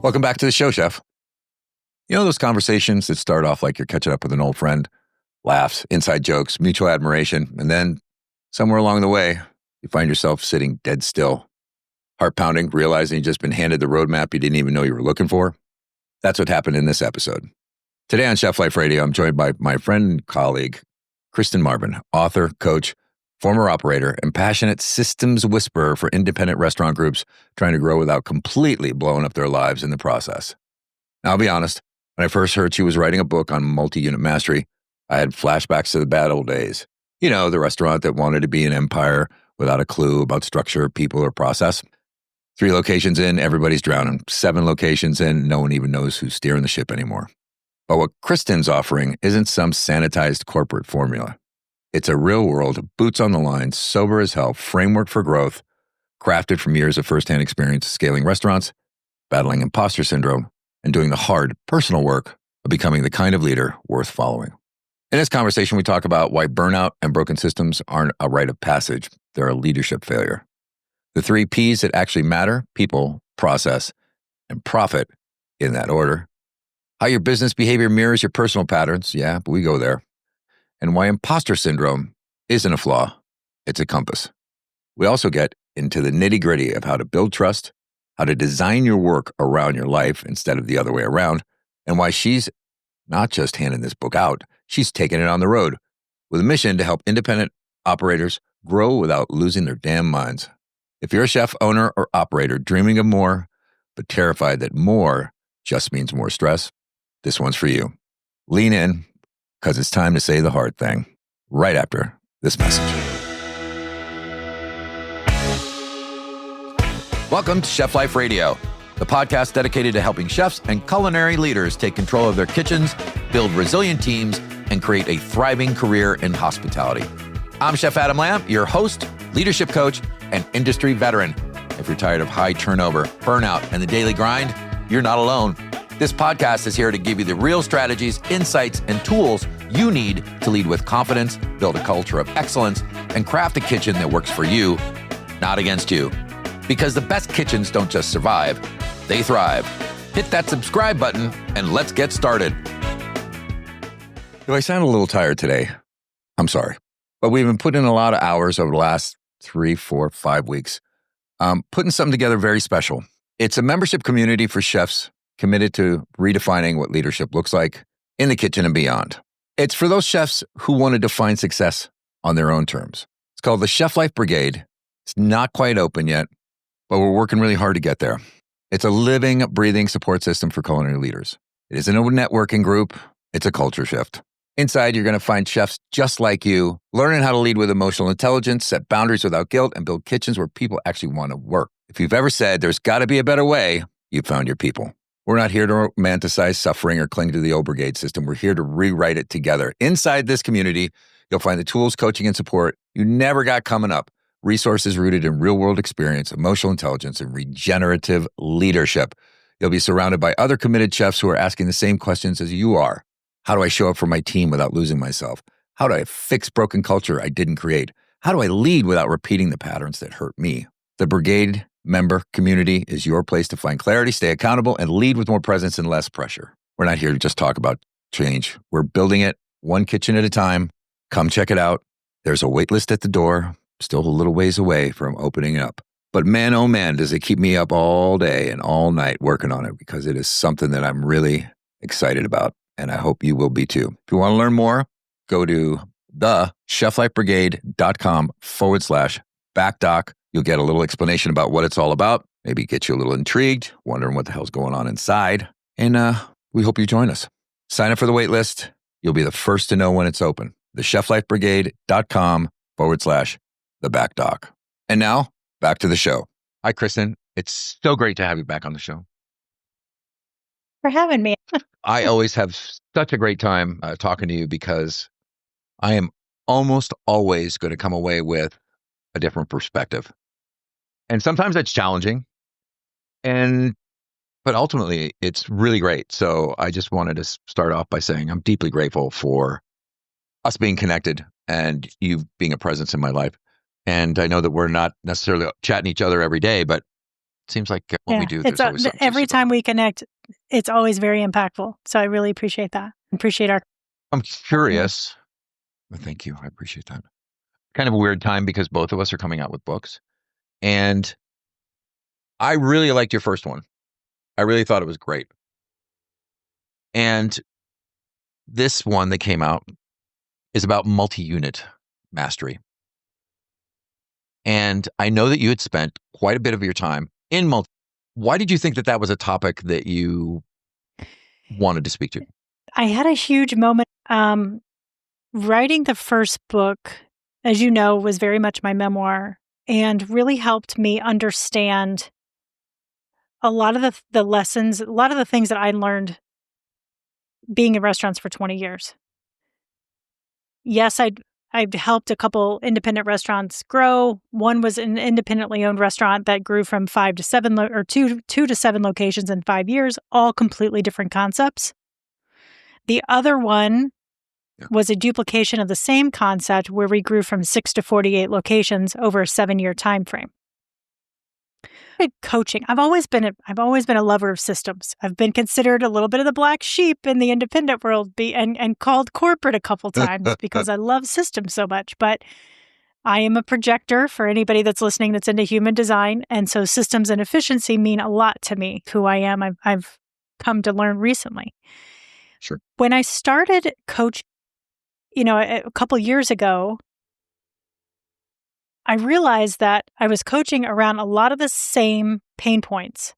Welcome back to the show, Chef. You know those conversations that start off like you're catching up with an old friend, laughs, inside jokes, mutual admiration, and then somewhere along the way, you find yourself sitting dead still, heart pounding, realizing you've just been handed the roadmap you didn't even know you were looking for? That's what happened in this episode. Today on Chef Life Radio, I'm joined by my friend and colleague, Christin Marvin, author, coach, former operator, and passionate systems whisperer for independent restaurant groups trying to grow without completely blowing up their lives in the process. Now, I'll be honest, when I first heard she was writing a book on multi-unit mastery, I had flashbacks to the bad old days. You know, the restaurant that wanted to be an empire without a clue about structure, people, or process. 3 locations in, everybody's drowning. 7 locations in, no one even knows who's steering the ship anymore. But what Christin's offering isn't some sanitized corporate formula. It's a real-world, boots on the line, sober as hell framework for growth, crafted from years of firsthand experience scaling restaurants, battling imposter syndrome, and doing the hard, personal work of becoming the kind of leader worth following. In this conversation, we talk about why burnout and broken systems aren't a rite of passage. They're a leadership failure. The 3 Ps that actually matter: people, process, and profit, in that order. How your business behavior mirrors your personal patterns. Yeah, but we go there. And why imposter syndrome isn't a flaw, it's a compass. We also get into the nitty-gritty of how to build trust, how to design your work around your life instead of the other way around, and why she's not just handing this book out, she's taking it on the road with a mission to help independent operators grow without losing their damn minds. If you're a chef, owner, or operator dreaming of more, but terrified that more just means more stress, this one's for you. Lean in, because it's time to say the hard thing right after this message. Welcome to Chef Life Radio, the podcast dedicated to helping chefs and culinary leaders take control of their kitchens, build resilient teams, and create a thriving career in hospitality. I'm Chef Adam Lamb, your host, leadership coach, and industry veteran. If you're tired of high turnover, burnout, and the daily grind, you're not alone. This podcast is here to give you the real strategies, insights, and tools you need to lead with confidence, build a culture of excellence, and craft a kitchen that works for you, not against you. Because the best kitchens don't just survive, they thrive. Hit that subscribe button and let's get started. If I sound a little tired today, I'm sorry. But we've been putting in a lot of hours over the last 3, 4, 5 weeks, putting something together very special. It's a membership community for chefs committed to redefining what leadership looks like in the kitchen and beyond. It's for those chefs who want to define success on their own terms. It's called the Chef Life Brigade. It's not quite open yet, but we're working really hard to get there. It's a living, breathing support system for culinary leaders. It isn't a networking group. It's a culture shift. Inside, you're going to find chefs just like you, learning how to lead with emotional intelligence, set boundaries without guilt, and build kitchens where people actually want to work. If you've ever said there's got to be a better way, you've found your people. We're not here to romanticize suffering or cling to the old brigade system. We're here to rewrite it together. Inside this community, you'll find the tools, coaching, and support you never got coming up. Resources rooted in real-world experience, emotional intelligence, and regenerative leadership. You'll be surrounded by other committed chefs who are asking the same questions as you are. How do I show up for my team without losing myself? How do I fix broken culture I didn't create? How do I lead without repeating the patterns that hurt me? The Brigade member community is your place to find clarity, stay accountable, and lead with more presence and less pressure. We're not here to just talk about change. We're building it one kitchen at a time. Come check it out. There's a wait list at the door, still a little ways away from opening up. But man, oh man, does it keep me up all day and all night working on it, because it is something that I'm really excited about, and I hope you will be too. If you want to learn more, go to thecheflifebrigade.com/backdock. You'll get a little explanation about what it's all about, maybe get you a little intrigued, wondering what the hell's going on inside. And we hope you join us. Sign up for the wait list. You'll be the first to know when it's open. thecheflifebrigade.com/thebackdock. And now, back to the show. Hi, Christin. It's so great to have you back on the show. For having me. I always have such a great time talking to you, because I am almost always going to come away with a different perspective. And sometimes that's challenging, but ultimately it's really great. So I just wanted to start off by saying I'm deeply grateful for us being connected and you being a presence in my life. And I know that we're not necessarily chatting each other every day, but Seems like when we do, it's there's always something every time we connect, it's always very impactful. So I really appreciate that. Appreciate our. I'm curious. Well, thank you. I appreciate that. Kind of a weird time because both of us are coming out with books. And I really liked your first one. I really thought it was great. And this one that came out is about multi-unit mastery. And I know that you had spent quite a bit of your time in multi. Why did you think that that was a topic that you wanted to speak to? I had a huge moment. Writing the first book, as you know, was very much my memoir and really helped me understand a lot of the lessons, a lot of the things that I learned being in restaurants for 20 years. Yes, I've helped a couple independent restaurants grow. One was an independently owned restaurant that grew from 5 to 7 or 2 to 7 locations in 5 years, all completely different concepts. The other one was a duplication of the same concept where we grew from 6 to 48 locations over a 7-year time frame. Coaching. I've always been a lover of systems. I've been considered a little bit of the black sheep in the independent world and called corporate a couple times because I love systems so much. But I am a projector for anybody that's listening that's into human design. And so systems and efficiency mean a lot to me, who I am. I've come to learn recently. Sure. When I started coaching, a couple years ago, I realized that I was coaching around a lot of the same pain points.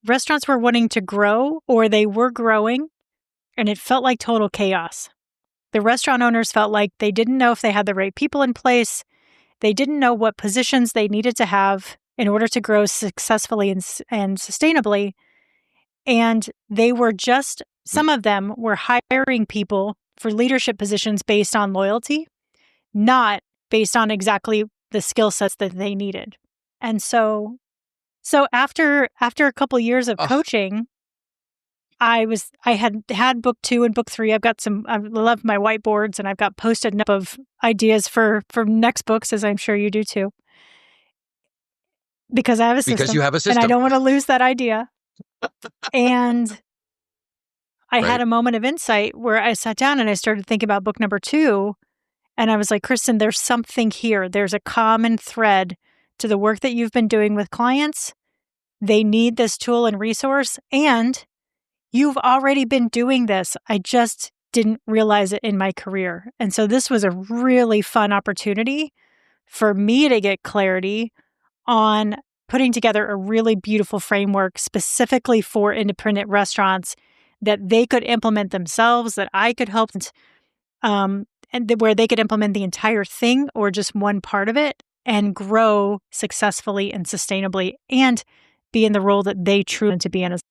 Restaurants were wanting to grow, or they were growing, and it felt like total chaos. The restaurant owners felt like they didn't know if they had the right people in place. They didn't know what positions they needed to have in order to grow successfully and sustainably. And they were some of them were hiring people for leadership positions based on loyalty, not based on exactly the skill sets that they needed. And so after a couple years of coaching, I had book 2 and book 3. I love my whiteboards, and I've got Post-it up of ideas for next books, as I'm sure you do too. Because I have a system. Because you have a system. And I don't want to lose that idea. And I had a moment of insight where I sat down and I started thinking about book number 2. And I was like, Christin, there's something here. There's a common thread to the work that you've been doing with clients. They need this tool and resource, and you've already been doing this. I just didn't realize it in my career. And so this was a really fun opportunity for me to get clarity on putting together a really beautiful framework specifically for independent restaurants that they could implement themselves, that I could help where they could implement the entire thing or just one part of it and grow successfully and sustainably and be in the role that they truly want to be in. It's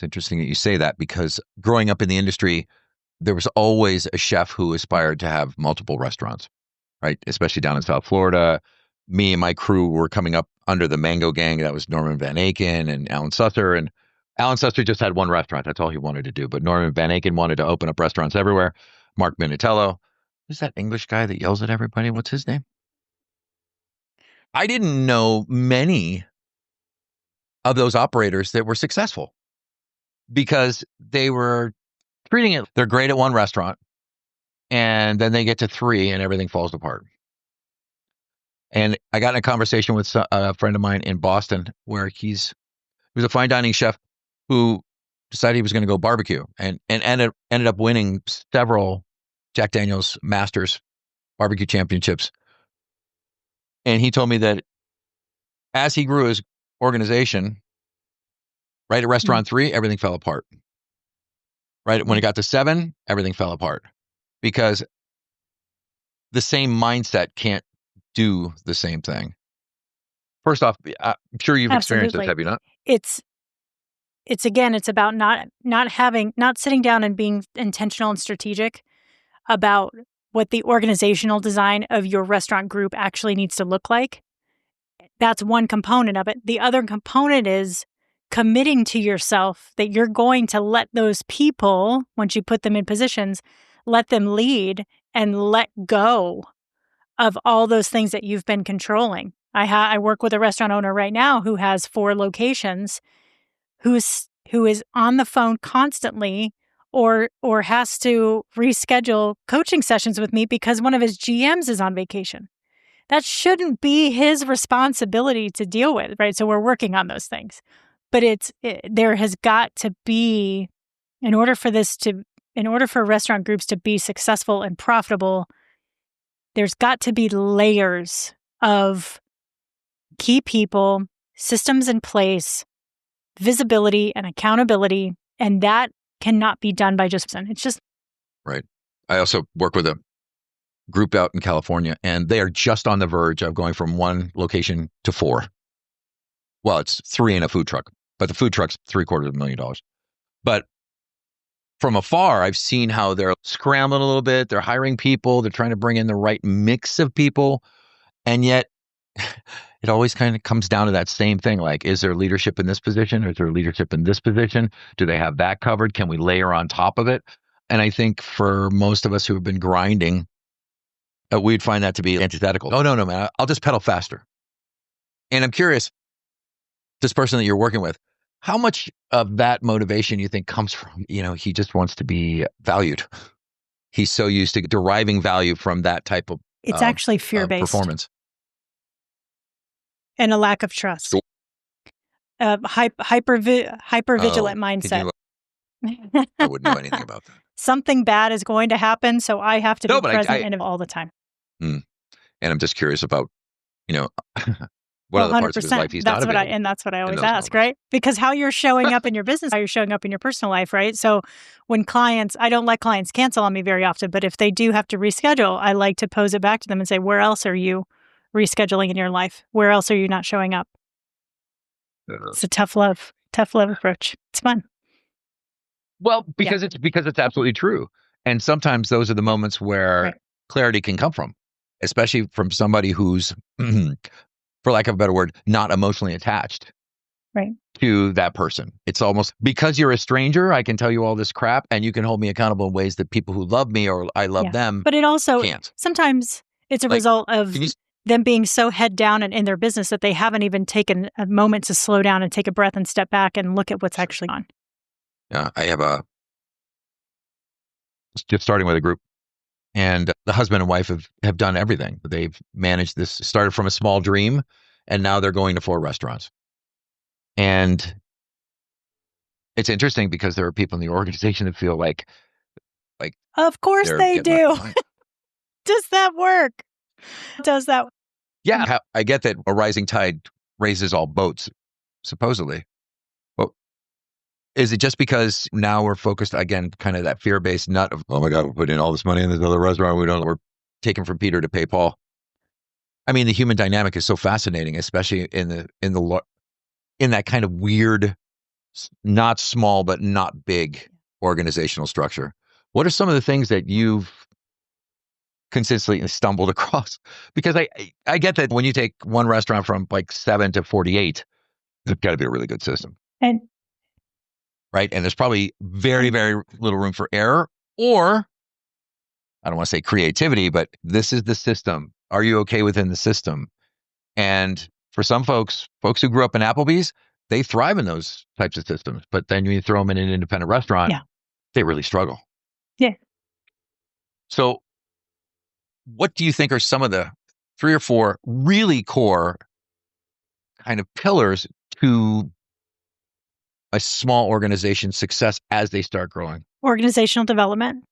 interesting that you say that, because growing up in the industry, there was always a chef who aspired to have multiple restaurants, right? Especially down in South Florida. Me and my crew were coming up under the Mango Gang. That was Norman Van Aken and Alan Susser. And Alan Susser just had one restaurant. That's all he wanted to do. But Norman Van Aken wanted to open up restaurants everywhere. Mark Minatello. Who's that English guy that yells at everybody? What's his name? I didn't know many of those operators that were successful because they were treating it. They're great at one restaurant, and then they get to 3 and everything falls apart. And I got in a conversation with a friend of mine in Boston where he was a fine dining chef who decided he was going to go barbecue and ended up winning several Jack Daniel's Masters barbecue championships. And he told me that as he grew his organization, right at restaurant 3, everything fell apart. Right when it got to 7, everything fell apart because the same mindset can't do the same thing. First off, I'm sure you've experienced this, have you not? It's about not sitting down and being intentional and strategic about what the organizational design of your restaurant group actually needs to look like. That's one component of it. The other component is committing to yourself that you're going to let those people, once you put them in positions, let them lead and let go of all those things that you've been controlling. I work with a restaurant owner right now who has 4 locations, who is on the phone constantly or has to reschedule coaching sessions with me because one of his GMs is on vacation. That shouldn't be his responsibility to deal with, right? So we're working on those things. But there has got to be, in order for restaurant groups to be successful and profitable, there's got to be layers of key people, systems in place, visibility and accountability, and that cannot be done by just one. It's just right. I also work with a group out in California, and they are just on the verge of going from 1 location to 4. Well, it's 3 in a food truck, but the food truck's $750,000. But from afar, I've seen how they're scrambling a little bit. They're hiring people. They're trying to bring in the right mix of people. And yet it always kind of comes down to that same thing. Like, is there leadership in this position? Or is there leadership in this position? Do they have that covered? Can we layer on top of it? And I think for most of us who have been grinding, we'd find that to be antithetical. Oh, no, man, I'll just pedal faster. And I'm curious, this person that you're working with, how much of that motivation you think comes from, he just wants to be valued. He's so used to deriving value from that type of it's actually fear-based performance. And a lack of trust. Hyper-vigilant mindset. I wouldn't know anything about that. Something bad is going to happen, so I have to be present in it all the time. And I'm just curious about, what other parts of his life he's not available. And that's what I always ask, right? Because how you're showing up in your business, how you're showing up in your personal life, right? So when I don't let clients cancel on me very often, but if they do have to reschedule, I like to pose it back to them and say, where else are you rescheduling in your life? Where else are you not showing up? It's a tough love approach. It's fun. Well, because it's absolutely true. And sometimes those are the moments where clarity can come from, especially from somebody who's, for lack of a better word, not emotionally attached to that person. It's almost because you're a stranger, I can tell you all this crap and you can hold me accountable in ways that people who love me or I love them But it also, can't. Sometimes it's a result of them being so head down and in their business that they haven't even taken a moment to slow down and take a breath and step back and look at what's actually on. Yeah, I have just starting with a group. And the husband and wife have done everything. They've managed this, started from a small dream, and now they're going to 4 restaurants. And it's interesting because there are people in the organization that feel like of course they do. Does that work? Yeah, I get that a rising tide raises all boats, supposedly. But is it just because now we're focused, again, kind of that fear-based nut of, oh my God, we're putting in all this money in this other restaurant, we're taking from Peter to pay Paul? I mean, the human dynamic is so fascinating, especially in that kind of weird, not small, but not big organizational structure. What are some of the things that you've consistently stumbled across? Because I get that when you take one restaurant from like 7 to 48, there's got to be a really good system. Right? And there's probably very, very little room for error, or I don't want to say creativity, but this is the system. Are you okay within the system? And for some folks who grew up in Applebee's, they thrive in those types of systems. But then when you throw them in an independent restaurant, they really struggle. Yeah. So what do you think are some of the 3 or 4 really core kind of pillars to a small organization's success as they start growing? Organizational development.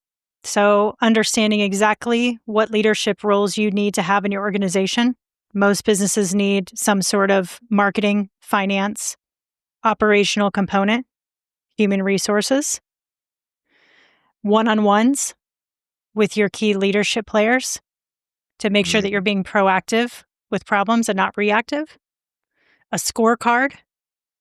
So understanding exactly what leadership roles you need to have in your organization. Most businesses need some sort of marketing, finance, operational component, human resources, one-on-ones with your key leadership players to make sure that you're being proactive with problems and not reactive. A scorecard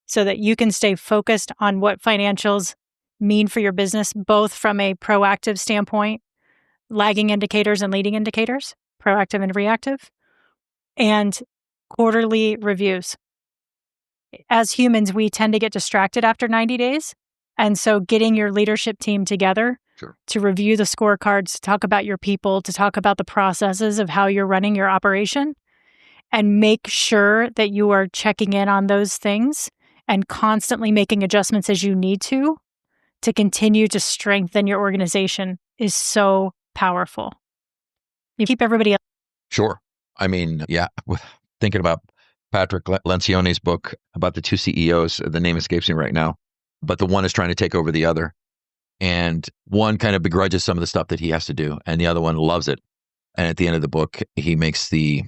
so that you can stay focused on what financials mean for your business, both from a proactive standpoint, lagging indicators and leading indicators, proactive and reactive, and quarterly reviews. As humans, we tend to get distracted after 90 days. And so getting your leadership team together to review the scorecards, to talk about your people, to talk about the processes of how you're running your operation, and make sure that you are checking in on those things and constantly making adjustments as you need to continue to strengthen your organization is so powerful. You keep everybody. Sure. I mean, yeah, thinking about Patrick Lencioni's book about the two CEOs, the name escapes me right now, but the one is trying to take over the other. And one kind of begrudges some of the stuff that he has to do, and the other one loves it. And at the end of the book, he makes the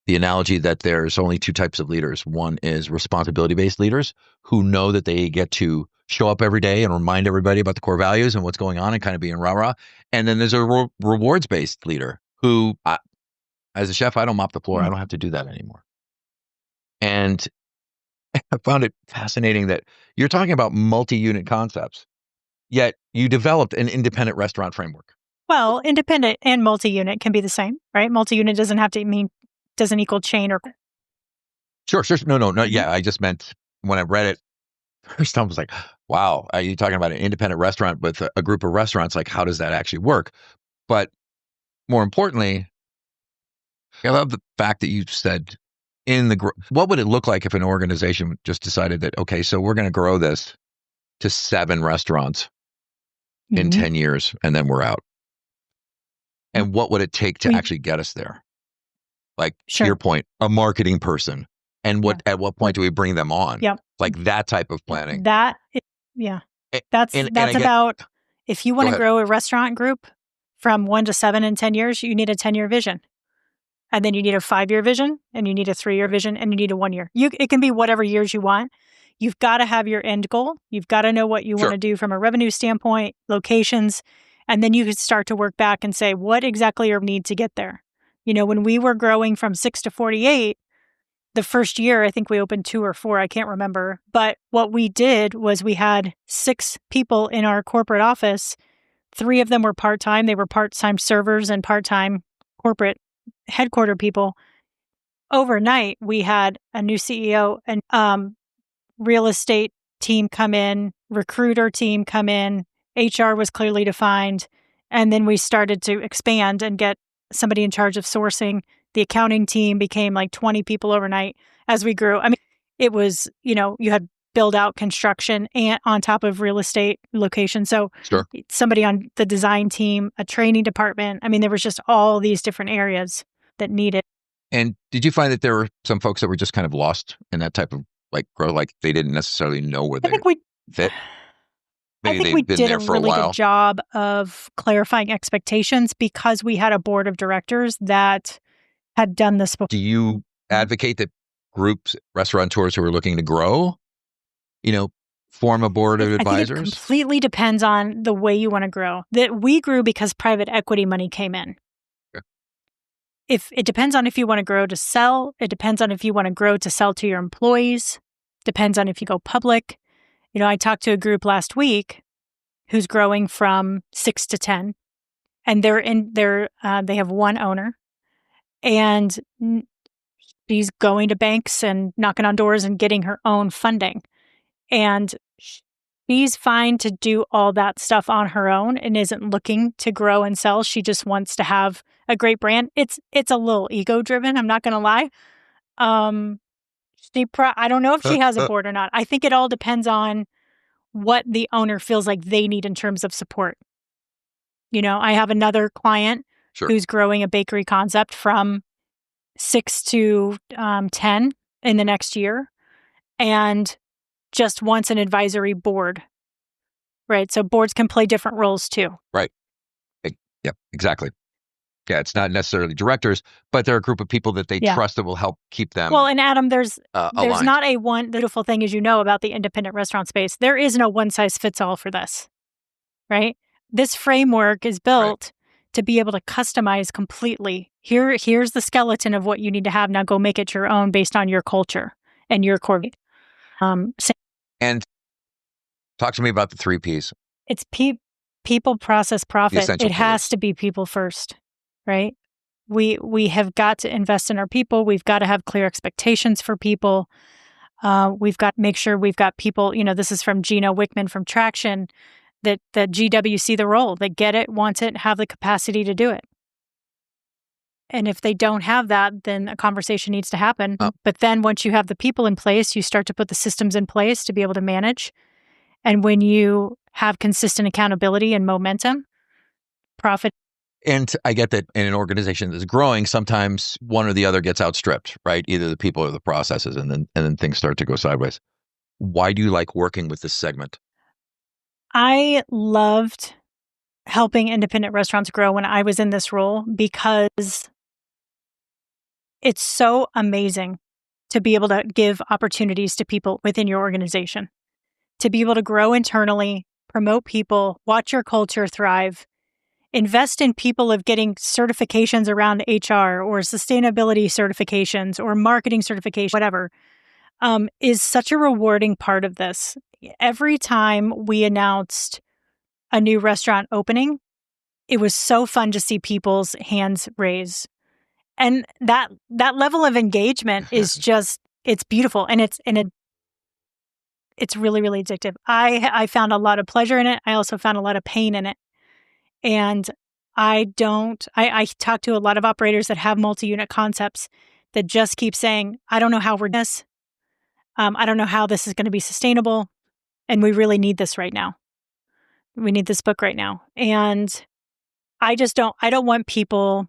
analogy that there's only two types of leaders. One is responsibility-based leaders who know that they get to show up every day and remind everybody about the core values and what's going on and kind of being rah-rah. And then there's a rewards-based leader who, as a chef, I don't mop the floor. I don't have to do that anymore. And I found it fascinating that you're talking about multi-unit concepts, yet you developed an independent restaurant framework. Well, independent and multi-unit can be the same, right? Multi-unit doesn't have to doesn't equal chain or. Sure. No. Yeah, I just meant when I read it first, I was like, wow, are you talking about an independent restaurant with a group of restaurants? Like, how does that actually work? But more importantly, I love the fact that you said what would it look like if an organization just decided that, okay, so we're going to grow this to 7 restaurants in 10 years and then we're out. And what would it take to actually get us there? Like, to your point, a marketing person. And at what point do we bring them on? Yep. Like that type of planning. That's about, if you want to grow a restaurant group from 1 to 7 in 10 years, you need a 10-year vision. And then you need a 5-year vision, and you need a 3-year vision, and you need a 1 year. It can be whatever years you want. You've got to have your end goal. You've got to know what you want to do from a revenue standpoint, locations, and then you can start to work back and say, what exactly are we need to get there? When we were growing from 6 to 48, the first year, I think we opened 2 or 4, I can't remember. But what we did was we had 6 people in our corporate office. 3 of them were part-time. They were part-time servers and part-time corporate headquarter people. Overnight, we had a new CEO and real estate team come in, recruiter team come in, HR was clearly defined, and then we started to expand and get somebody in charge of sourcing. The accounting team became like 20 people overnight as we grew. I mean, it was, you had build out construction and on top of real estate location. So somebody on the design team, a training department. I mean, there was just all these different areas that needed. And did you find that there were some folks that were just kind of lost in that type of growth? Like they didn't necessarily know where they fit? I think we did a really good job of clarifying expectations because we had a board of directors that had done this before. Do you advocate that groups, restaurateurs who are looking to grow, form a board of advisors? I think it completely depends on the way you want to grow. That we grew because private equity money came in. Okay. If it depends on if you want to grow to sell, it depends on if you want to grow to sell to your employees, depends on if you go public. I talked to a group last week who's growing from 6 to 10, and they have one owner, and she's going to banks and knocking on doors and getting her own funding. And she's fine to do all that stuff on her own and isn't looking to grow and sell. She just wants to have a great brand. It's a little ego-driven, I'm not going to lie. I don't know if she has a board or not. I think it all depends on what the owner feels like they need in terms of support. I have another client who's growing a bakery concept from 6 to 10 in the next year and just wants an advisory board, right? So boards can play different roles too. Right. Yep, exactly. Yeah, it's not necessarily directors, but they're a group of people that they trust that will help keep them. Well, and Adam, there's not the beautiful thing is, about the independent restaurant space, there is no one size fits all for this, right? This framework is built to be able to customize completely. Here's the skeleton of what you need to have. Now go make it your own based on your culture and your core. And talk to me about the 3 Ps. It's people, process, profit. It has to be people first. Right? We have got to invest in our people. We've got to have clear expectations for people. We've got to make sure we've got people, this is from Gina Wickman from Traction, that GW see the role, that get it, want it, have the capacity to do it. And if they don't have that, then a conversation needs to happen. But then once you have the people in place, you start to put the systems in place to be able to manage. And when you have consistent accountability and momentum, profit. And I get that in an organization that's growing, sometimes one or the other gets outstripped, right? Either the people or the processes, and then things start to go sideways. Why do you like working with this segment? I loved helping independent restaurants grow when I was in this role because it's so amazing to be able to give opportunities to people within your organization, to be able to grow internally, promote people, watch your culture thrive, invest in people of getting certifications around HR or sustainability certifications or marketing certification, whatever, is such a rewarding part of this. Every time we announced a new restaurant opening, it was so fun to see people's hands raise. And that level of engagement is just, it's beautiful. And it's really, really addictive. I found a lot of pleasure in it. I also found a lot of pain in it. And I talk to a lot of operators that have multi-unit concepts that just keep saying, I don't know how we're doing this. I don't know how this is going to be sustainable. And we really need this right now. We need this book right now. And I don't want people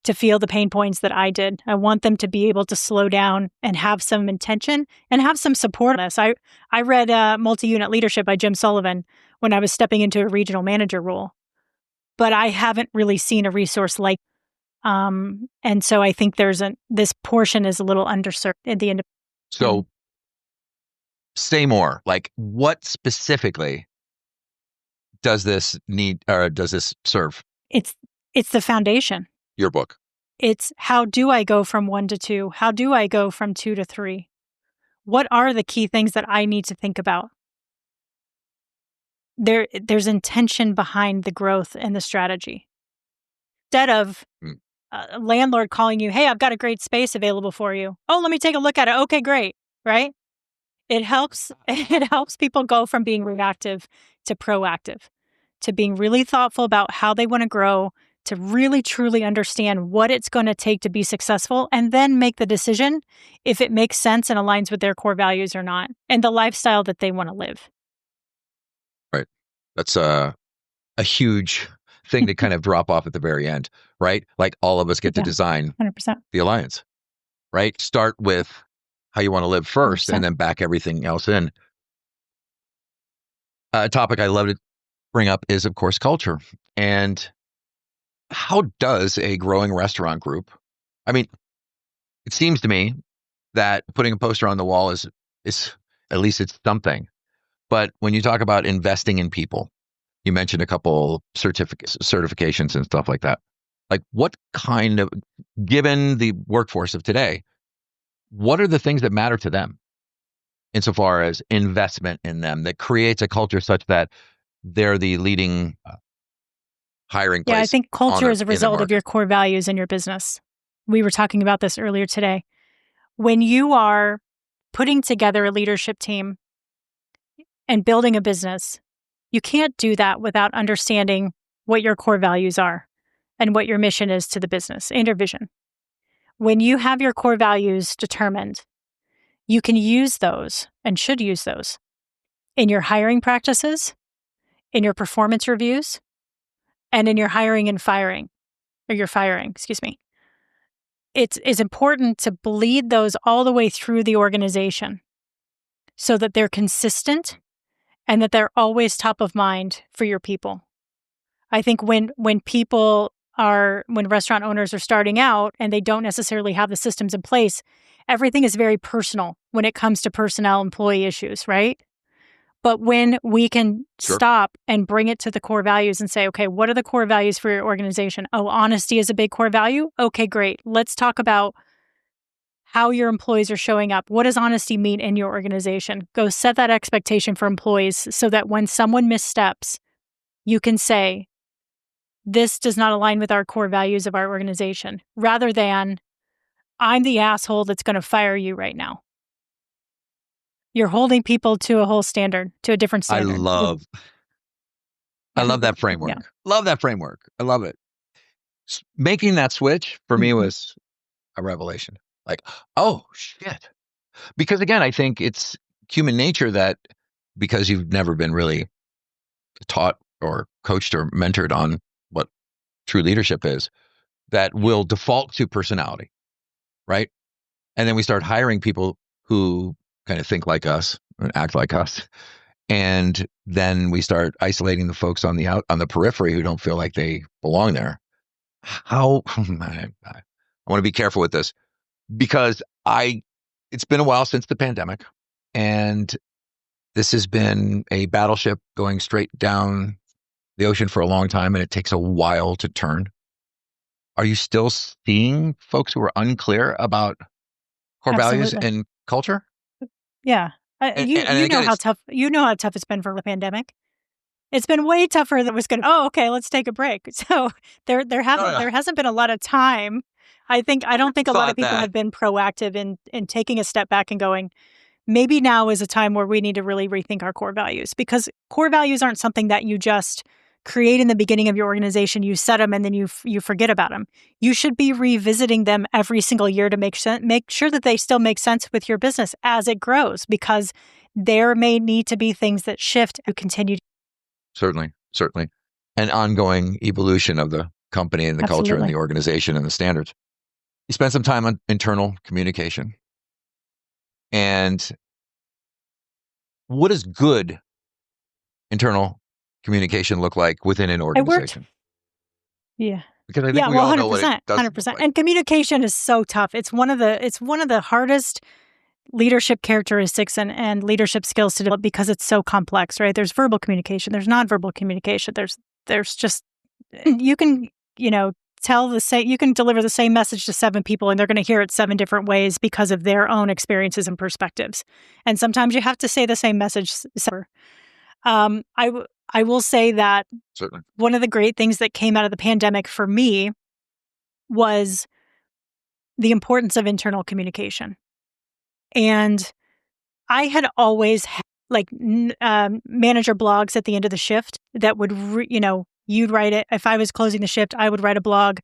to feel the pain points that I did. I want them to be able to slow down and have some intention and have some support on this. I read Multi-Unit Leadership by Jim Sullivan when I was stepping into a regional manager role, but I haven't really seen a resource like, and so I think this portion is a little underserved at the end. So say more, like what specifically does this need, or does this serve? It's the foundation. Your book. It's how do I go from 1 to 2? How do I go from 2 to 3? What are the key things that I need to think about? There's intention behind the growth and the strategy. Instead of a landlord calling you, hey, I've got a great space available for you. Oh, let me take a look at it. Okay, great. Right? It helps people go from being reactive to proactive, to being really thoughtful about how they want to grow, to really truly understand what it's going to take to be successful, and then make the decision if it makes sense and aligns with their core values or not, and the lifestyle that they want to live. Right. That's a huge thing to kind of drop off at the very end, right? Like all of us get to design 100%. the alliance, right? Start with how you want to live first 100%. and then back everything else in. A topic I love to bring up is, of course, culture. And how does a growing restaurant group, I mean, it seems to me that putting a poster on the wall is at least it's something. But when you talk about investing in people, you mentioned a couple certifications and stuff like that. Like what kind of, given the workforce of today, what are the things that matter to them insofar as investment in them that creates a culture such that they're the leading hiring place? Yeah, I think culture is a result of your core values in your business. We were talking about this earlier today. When you are putting together a leadership team and building a business, you can't do that without understanding what your core values are and what your mission is to the business and your vision. When you have your core values determined, you can use those and should use those in your hiring practices, in your performance reviews, and in your hiring and firing, or your firing, excuse me. It's important to bleed those all the way through the organization so that they're consistent and that they're always top of mind for your people. I think when restaurant owners are starting out and they don't necessarily have the systems in place, everything is very personal when it comes to personnel employee issues, right? But when we can stop and bring it to the core values and say, okay, what are the core values for your organization? Oh, honesty is a big core value. Okay, great. Let's talk about how your employees are showing up. What does honesty mean in your organization? Go set that expectation for employees so that when someone missteps, you can say, this does not align with our core values of our organization, rather than, I'm the asshole that's going to fire you right now. You're holding people to a whole standard, to a different standard. I love that framework. Yeah. Love that framework. I love it. Making that switch for me Mhm. was a revelation. Like, oh shit. Because again, I think it's human nature that because you've never been really taught or coached or mentored on what true leadership is, that will default to personality, right? And then we start hiring people who kind of think like us and act like us. And then we start isolating the folks on the periphery who don't feel like they belong there. How I want to be careful with this because it's been a while since the pandemic, and this has been a battleship going straight down the ocean for a long time, and it takes a while to turn. Are you still seeing folks who are unclear about core values Absolutely. and culture? Yeah. And You know again, how it's tough it's been for the pandemic. It's been way tougher than was going. Oh, okay, let's take a break. So no, no, there hasn't been a lot of time. I don't think a lot of thought people that have been proactive in taking a step back and going, maybe now is a time where we need to really rethink our core values, because core values aren't something that you just create in the beginning of your organization. You set them and then you forget about them. You should be revisiting them every single year to make sure that they still make sense with your business as it grows, because there may need to be things that shift to continue. certainly, an ongoing evolution of the company and the culture and Absolutely. the organization and the standards. You spend some time on internal communication. And what does good internal communication look like within an I worked. organization? Yeah. Because I think Yeah, we well, all know what it 100%, doesn't look 100%. like. And communication is so tough. It's one of the hardest leadership characteristics and leadership skills to develop, because it's so complex, right? There's verbal communication, there's nonverbal communication, there's just you can, you know, you can deliver the same message to 7 people and they're going to hear it 7 different ways because of their own experiences and perspectives. And sometimes you have to say the same message. I will say that Certainly. one of the great things that came out of the pandemic for me was the importance of internal communication. And I had always had manager blogs at the end of the shift that would, you'd write it. If I was closing the shift, I would write a blog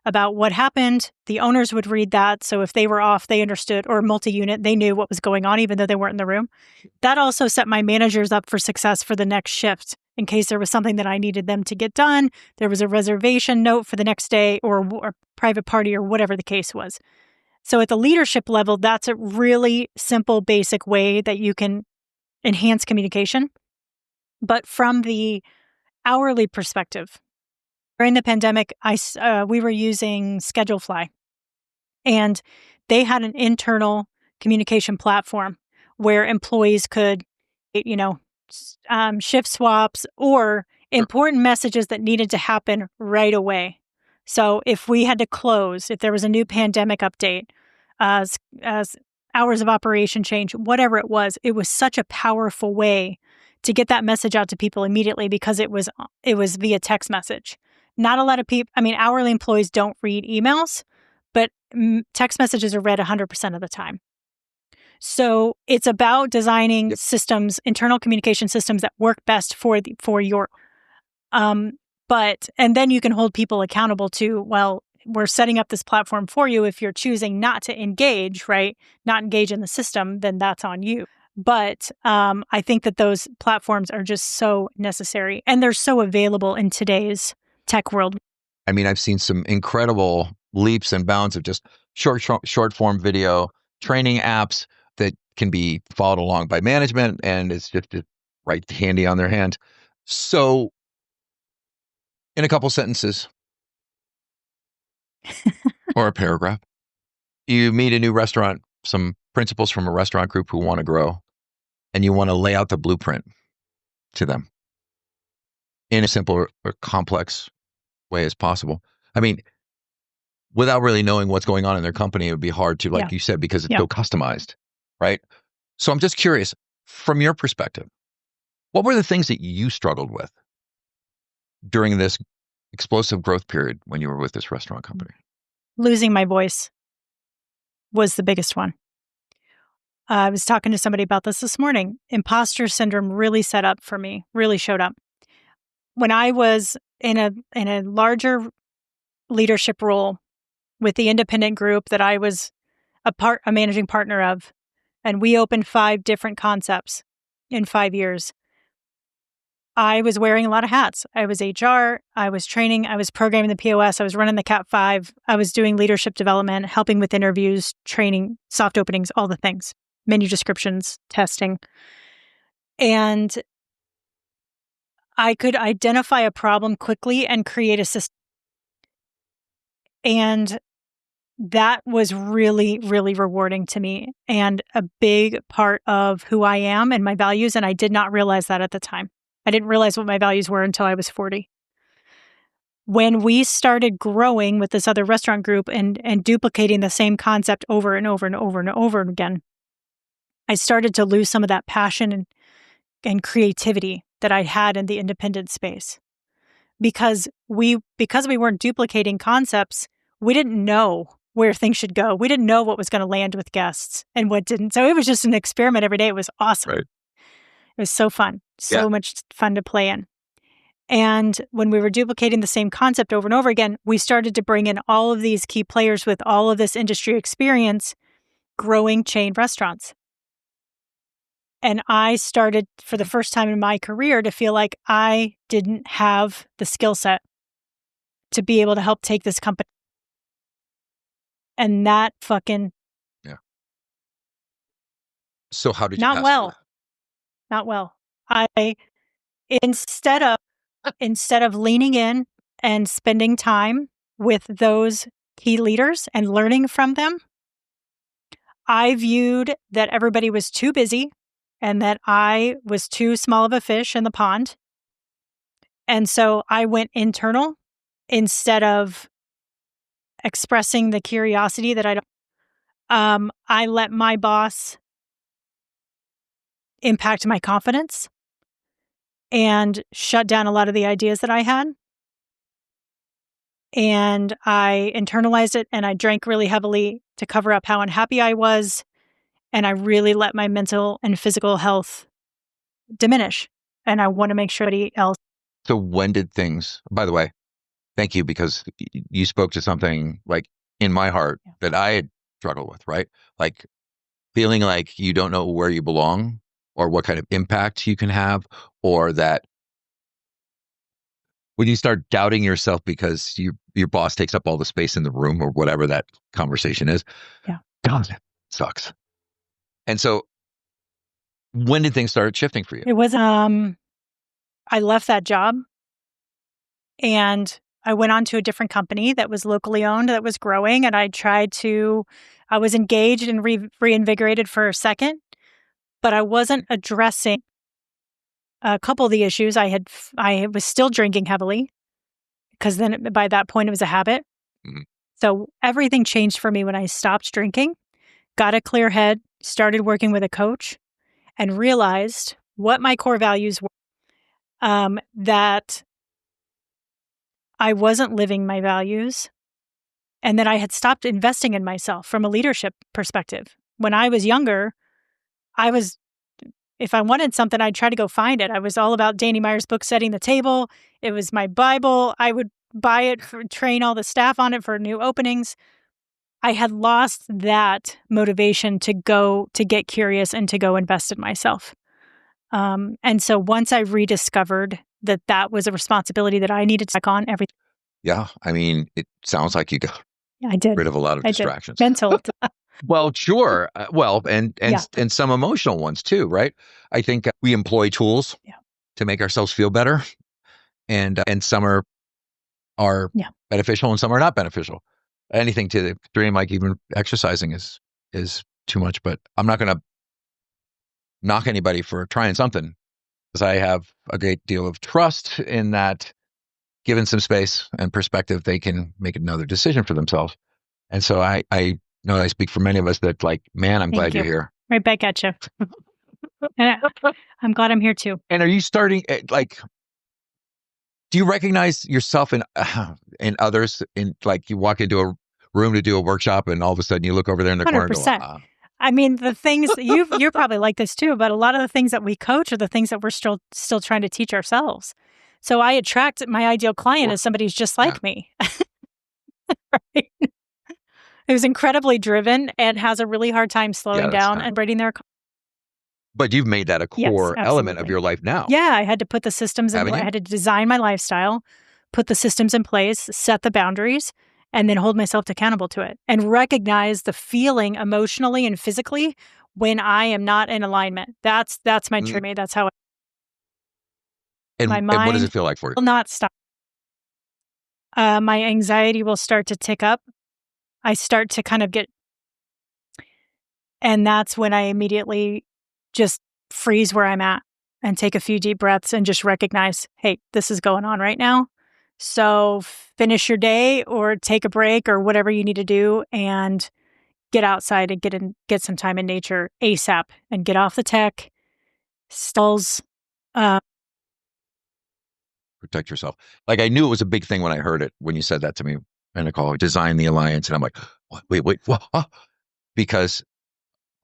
about what happened. The owners would read that. So if they were off, they understood, or multi-unit, they knew what was going on, even though they weren't in the room. That also set my managers up for success for the next shift. In case there was something that I needed them to get done, there was a reservation note for the next day, or private party, or whatever the case was. So at the leadership level, that's a really simple, basic way that you can enhance communication. But from the hourly perspective, during the pandemic, we were using Schedulefly, and they had an internal communication platform where employees could, you know, shift swaps or Sure. important messages that needed to happen right away. So if we had to close, if there was a new pandemic update, as hours of operation change, whatever it was such a powerful way to get that message out to people immediately, because it was via text message. Not a lot of people, I mean, hourly employees don't read emails, but text messages are read 100% of the time. So it's about designing Yep. systems, internal communication systems that work best for your, and then you can hold people accountable to, well, we're setting up this platform for you. If you're choosing not to engage, right, not engage in the system, then that's on you. But I think that those platforms are just so necessary, and they're so available in today's tech world. I mean, I've seen some incredible leaps and bounds of just short form video training apps that can be followed along by management, and it's just right handy on their hand. So, in a couple sentences or a paragraph, you meet a new restaurant, some principals from a restaurant group who want to grow, and you want to lay out the blueprint to them in a simple or complex way as possible. I mean, without really knowing what's going on in their company, it would be hard to, Yeah. like you said, because it's Yeah. so customized, right? So I'm just curious, from your perspective, what were the things that you struggled with during this explosive growth period when you were with this restaurant company? Losing my voice was the biggest one. I was talking to somebody about this morning. Imposter syndrome really really showed up. When I was in a larger leadership role with the independent group that I was a managing partner of. And we opened 5 different concepts in 5 years. I was wearing a lot of hats. I was HR, I was training, I was programming the POS, I was running the Cat 5, I was doing leadership development, helping with interviews, training, soft openings, all the things, menu descriptions, testing. And I could identify a problem quickly and create a system. And that was really, really rewarding to me and a big part of who I am and my values. And I did not realize that at the time. I didn't realize what my values were until I was 40. When we started growing with this other restaurant group and duplicating the same concept over and over and over and over again, I started to lose some of that passion and creativity that I had in the independent space. Because we weren't duplicating concepts, we didn't know where things should go. We didn't know what was going to land with guests and what didn't. So it was just an experiment every day. It was awesome. Right. It was so fun. So much fun to play in. And when we were duplicating the same concept over and over again, we started to bring in all of these key players with all of this industry experience, growing chain restaurants. And I started, for the first time in my career, to feel like I didn't have the skill set to be able to help take this company. And that fucking... Yeah. So how did you Not pass well. through Not well. Instead of leaning in and spending time with those key leaders and learning from them, I viewed that everybody was too busy and that I was too small of a fish in the pond. And so I went internal instead of expressing the curiosity that I let my boss impact my confidence and shut down a lot of the ideas that I had. And I internalized it and I drank really heavily to cover up how unhappy I was. And I really let my mental and physical health diminish. And I want to make sure everybody else... So when did things, by the way, thank you, because you spoke to something like in my heart that I had struggled with, right? Like feeling like you don't know where you belong or what kind of impact you can have, or that when you start doubting yourself because your boss takes up all the space in the room or whatever that conversation is. Yeah. God, it sucks. And so when did things start shifting for you? It was, I left that job and I went on to a different company that was locally owned, that was growing. And I was engaged and reinvigorated for a second, but I wasn't addressing a couple of the issues. I was still drinking heavily because then by that point it was a habit. Mm-hmm. So everything changed for me when I stopped drinking, got a clear head, started working with a coach, and realized what my core values were, that I wasn't living my values, and that I had stopped investing in myself from a leadership perspective. When I was younger, if I wanted something, I'd try to go find it. I was all about Danny Meyer's book, Setting the Table. It was my Bible. I would buy it, train all the staff on it for new openings. I had lost that motivation to get curious and to go invest in myself. And so once I rediscovered that was a responsibility that I needed to check on everything. Yeah. I mean, it sounds like you got rid of a lot of distractions. Mental. Well, sure. And some emotional ones too, right? I think we employ tools to make ourselves feel better, and some are beneficial and some are not beneficial. Anything to the extreme, like even exercising, is too much. But I'm not going to knock anybody for trying something, because I have a great deal of trust in that, given some space and perspective, they can make another decision for themselves. And so I know I speak for many of us that, like, man, I'm glad you're here. Right back at you. And I'm glad I'm here too. And are you starting, like, do you recognize yourself in others, in, like, you walk into a room to do a workshop and all of a sudden you look over there in the corner and go, I mean, the things you're probably like this too, but a lot of the things that we coach are the things that we're still trying to teach ourselves. So I attract my ideal client as somebody who's just like me. Right? Who's incredibly driven and has a really hard time slowing down and braiding their. But you've made that a Yes, core element of absolutely. your life now. Yeah, I had to put the systems in Haven't place. I you? had to design my lifestyle, put the systems in place, set the boundaries, and then hold myself accountable to it and recognize the feeling emotionally and physically when I am not in alignment. That's my Mm. trigger. That's how my And what does it mind feel like for you? will not stop. My anxiety will start to tick up. I start to kind of get, and that's when I immediately just freeze where I'm at and take a few deep breaths and just recognize, hey, this is going on right now. So finish your day or take a break or whatever you need to do and get outside and get some time in nature ASAP and get off the tech. Stalls. Protect yourself. Like I knew it was a big thing when I heard it, when you said that to me in a call, design the alliance. And I'm like, what? Wait, what? Because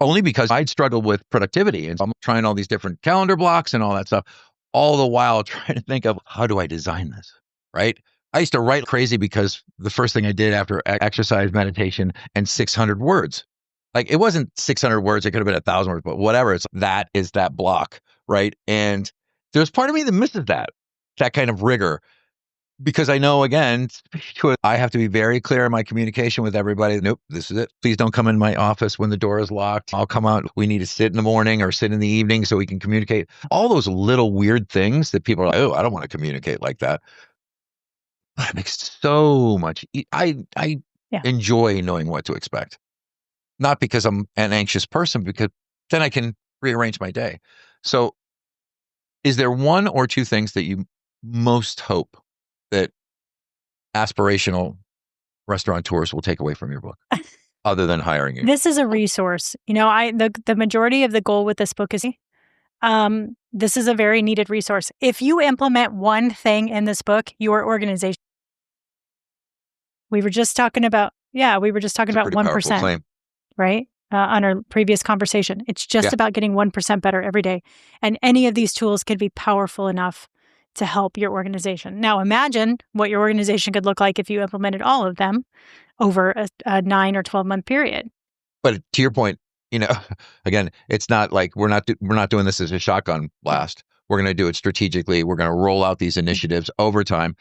only because I'd struggled with productivity and I'm trying all these different calendar blocks and all that stuff, all the while trying to think of how do I design this, right? I used to write crazy because the first thing I did after exercise, meditation, and 600 words. Like it wasn't 600 words, it could have been 1,000 words, but whatever. That is that block, right? And there's part of me that misses that kind of rigor because I know, again, I have to be very clear in my communication with everybody. Nope, this is it. Please don't come in my office when the door is locked. I'll come out. We need to sit in the morning or sit in the evening so we can communicate. All those little weird things that people are like, oh, I don't want to communicate like that. But it makes so much. I enjoy knowing what to expect. Not because I'm an anxious person, because then I can rearrange my day. So is there one or two things that you most hope that aspirational restaurateurs will take away from your book other than hiring you? This is a resource. The majority of the goal with this book is this is a very needed resource. If you implement one thing in this book, your organization. We were just talking about 1%, right? On our previous conversation. It's just about getting 1% better every day. And any of these tools could be powerful enough to help your organization. Now, imagine what your organization could look like if you implemented all of them over a 9 or 12-month period. But to your point, again, it's not like we're not doing this as a shotgun blast. We're going to do it strategically. We're going to roll out these initiatives over time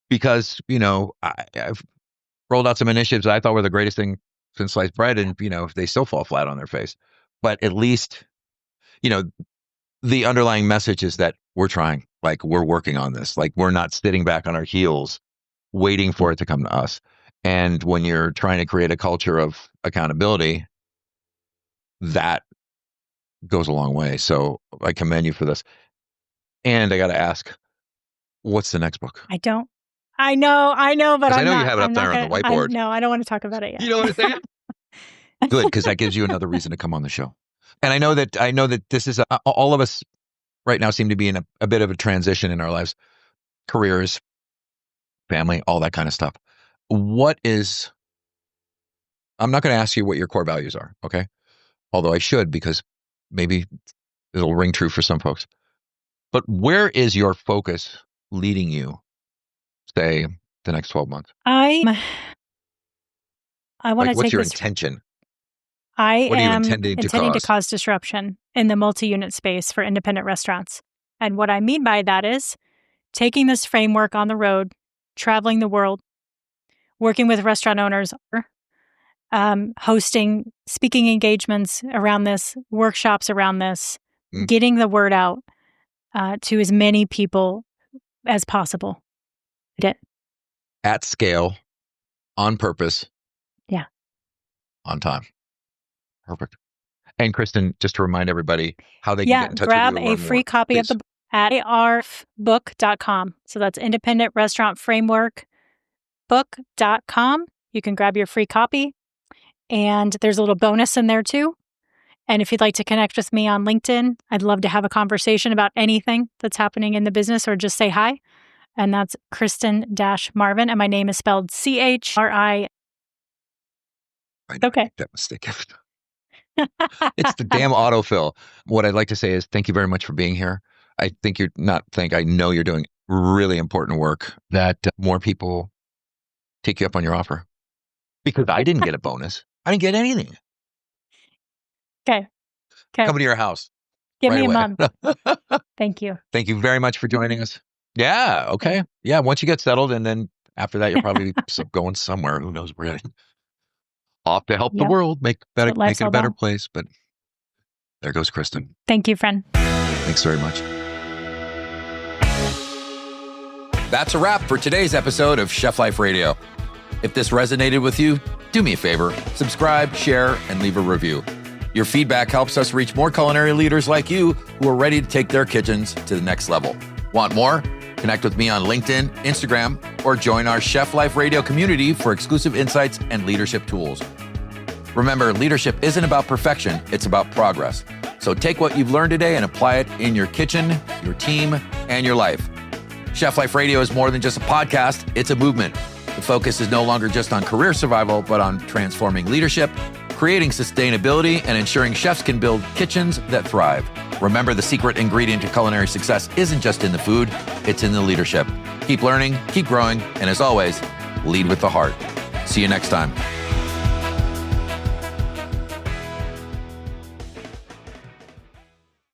because, I've rolled out some initiatives that I thought were the greatest thing since sliced bread, and they still fall flat on their face. But at least, the underlying message is that we're trying, like we're working on this, like we're not sitting back on our heels waiting for it to come to us. And when you're trying to create a culture of accountability, that goes a long way. So I commend you for this. And I got to ask, what's the next book? I know, but I know you have it up there on the whiteboard. No, I don't want to talk about it yet. You know what I'm saying? Good, because that gives you another reason to come on the show. And I know that this is all of us right now seem to be in a bit of a transition in our lives, careers, family, all that kind of stuff. I'm not going to ask you what your core values are, okay? Although I should, because maybe it'll ring true for some folks. But where is your focus leading you, say, the next 12 months? I want to take what's your this. intention? What are you intending to cause disruption in the multi-unit space for independent restaurants. And what I mean by that is taking this framework on the road, traveling the world, working with restaurant owners, hosting speaking engagements around this, workshops around this, getting the word out to as many people as possible. At scale, on purpose. Yeah. On time. Perfect. And Christin, just to remind everybody how they can get in touch with you. Grab a free copy of the book at arfbook.com. So that's Independent Restaurant Framework book.com. You can grab your free copy. And there's a little bonus in there too. And if you'd like to connect with me on LinkedIn, I'd love to have a conversation about anything that's happening in the business or just say hi. And that's Christin-Marvin. And my name is spelled CHRI. Okay. Make that mistake. It's the damn autofill. What I'd like to say is thank you very much for being here. I know you're doing really important work that more people take you up on your offer. Because I didn't get a bonus. I didn't get anything. Okay. Coming to your house. Give right me away. a month. Thank you. Thank you very much for joining us. Yeah. Okay. Yeah. Once you get settled, and then after that, you're probably going somewhere. Who knows where? Off to help the world, make it a better place. But there goes Christin. Thank you, friend. Thanks very much. That's a wrap for today's episode of Chef Life Radio. If this resonated with you, do me a favor, subscribe, share, and leave a review. Your feedback helps us reach more culinary leaders like you who are ready to take their kitchens to the next level. Want more? Connect with me on LinkedIn, Instagram, or join our Chef Life Radio community for exclusive insights and leadership tools. Remember, leadership isn't about perfection, it's about progress. So take what you've learned today and apply it in your kitchen, your team, and your life. Chef Life Radio is more than just a podcast, it's a movement. The focus is no longer just on career survival, but on transforming leadership, creating sustainability, and ensuring chefs can build kitchens that thrive. Remember, the secret ingredient to culinary success isn't just in the food, it's in the leadership. Keep learning, keep growing, and as always, lead with the heart. See you next time.